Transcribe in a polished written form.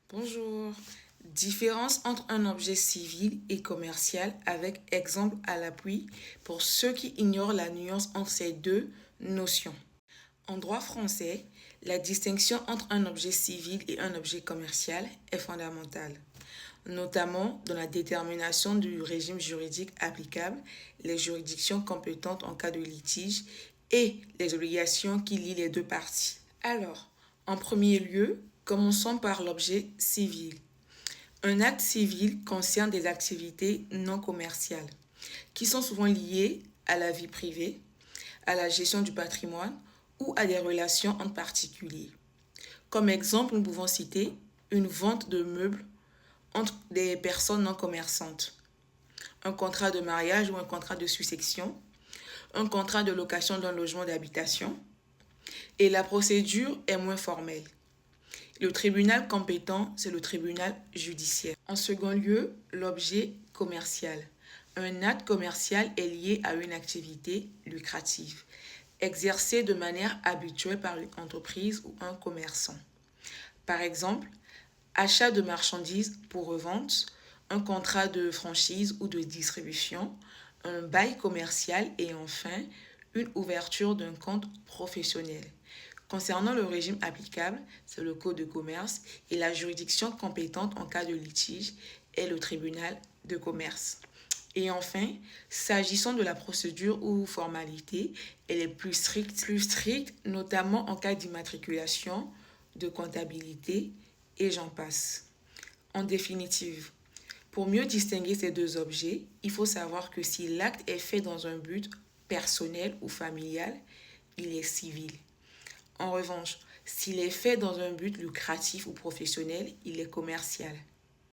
Bonjour. Différence entre un objet civil et commercial avec exemple à l'appui pour ceux qui ignorent la nuance entre ces deux notions. En droit français, la distinction entre un objet civil et un objet commercial est fondamentale, notamment dans la détermination du régime juridique applicable, les juridictions compétentes en cas de litige et les obligations qui lient les deux parties. Alors, en premier lieu, commençons par l'objet civil. Un acte civil concerne des activités non commerciales qui sont souvent liées à la vie privée, à la gestion du patrimoine ou à des relations entre particuliers. Comme exemple, nous pouvons citer une vente de meubles entre des personnes non commerçantes, un contrat de mariage ou un contrat de succession, un contrat de location d'un logement d'habitation, et la procédure est moins formelle. Le tribunal compétent, c'est le tribunal judiciaire. En second lieu, l'objet commercial. Un acte commercial est lié à une activité lucrative, exercée de manière habituelle par une entreprise ou un commerçant. Par exemple, achat de marchandises pour revente, un contrat de franchise ou de distribution, un bail commercial et enfin une ouverture d'un compte professionnel. Concernant le régime applicable, c'est le code de commerce et la juridiction compétente en cas de litige est le tribunal de commerce. Et enfin, s'agissant de la procédure ou formalité, elle est plus stricte, notamment en cas d'immatriculation, de comptabilité et j'en passe. En définitive, pour mieux distinguer ces deux objets, il faut savoir que si l'acte est fait dans un but personnel ou familial, il est civil. En revanche, s'il est fait dans un but lucratif ou professionnel, il est commercial.